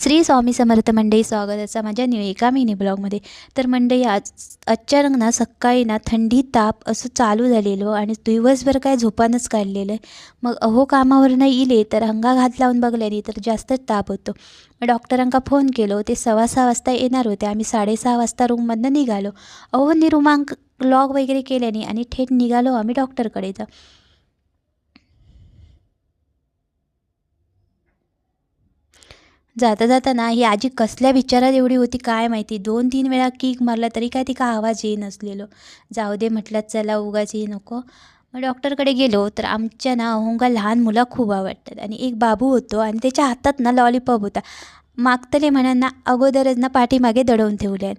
श्री स्वामी समर्थ मंडळी, स्वागताचा माझ्या एका मिनी ब्लॉगमध्ये. तर मंडळी, आज अचानक ना सकाळी ना थंडी ताप असं चालू झालेलं आणि दिवसभर काय झोपानच काढलेलं आहे. मग कामावरनं इले तर अंगा घात लावून बघल्याने तर जास्तच ताप होतो. मग डॉक्टरांका फोन केलो. ते 6:15 वाजता येणार होते. आम्ही 6:30 वाजता रूममधनं निघालो. रूमांक लॉग वगैरे केल्याने आणि थेट निघालो आम्ही डॉक्टरकडे. जाता जाता ना ही आजी कसल्या विचारात एवढी होती काय माहिती. 2-3 वेळा किक मारला तरी काय तिका आवाज येई नसलेलो. जाऊ दे म्हटलं, चला उगाच ये नको. मग डॉक्टरकडे गेलो तर आमच्या ना अहोंगा लहान मुलं खूप आवडतात आणि एक बाबू होतो आणि त्याच्या हातात ना लॉलीपॉप होता. मागतले म्हणा अगोदरच ना पाठीमागे दडवून ठेवले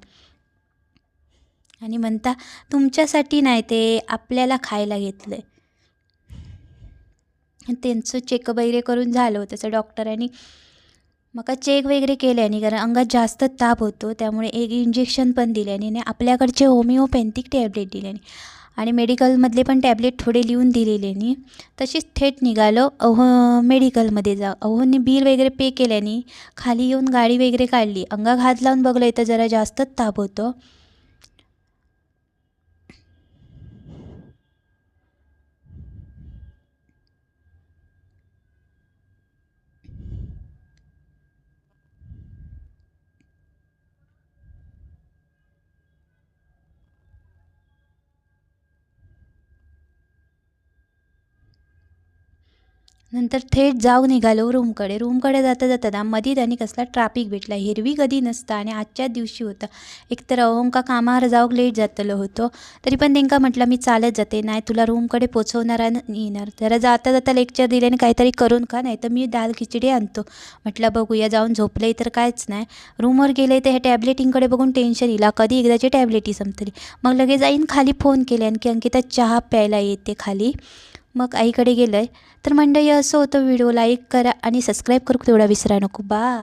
आणि म्हणता, तुमच्यासाठी नाही, ते आपल्याला खायला घेतलं आहे. त्यांचं चेकअप वगैरे करून झालं. त्याचं डॉक्टरांनी मका चेक वगैरे केल्याने, कारण अंगात जास्त ताप होतो त्यामुळे एक इंजेक्शन पण दिल्याने आणि आपल्याकडचे होमिओपॅथिक टॅबलेट दिल्याने आणि मेडिकलमधले पण टॅबलेट थोडे लिहून दिलेल्याने तशीच थेट निघालो मेडिकलमध्ये. अहोंनी बिल वगैरे पे केल्याने खाली येऊन गाडी वगैरे काढली. अंगात हात लावून बघलं इथं जरा जास्तच ताप होतो. नंतर थेट जाऊ निघालो रूमकडे जाता जाता ना मधी त्यांनी कसला ट्रॅफिक भेटला. हिरवी कधी नसता आणि आजच्याच दिवशी होता. एकतर अहोंका कामावर जाऊक लेट जातलो होतो. तरी पण त्यांना म्हटलं, मी चालत जाते, नाही तुला रूमकडे पोचवणार येणार. जरा जाता जाता लेक्चर दिल्याने काहीतरी करून का, नाही तर मी दाल खिचडी आणतो. म्हटलं बघूया. जाऊन झोपले तर कायच नाही. रूमवर गेले तर ह्या टॅबलेटिंगकडे बघून टेन्शन येईल, कधी एकदाची टॅबलेटी संपतली. मग लगेच जाईन खाली फोन केले आणखी अंकिता चहा प्यायला येते खाली. मग आईकडे गेलं आहे. तर मंडळी, असं होतं. व्हिडिओ लाईक करा आणि सबस्क्राईब करू तेवढा विसरा नको. बा.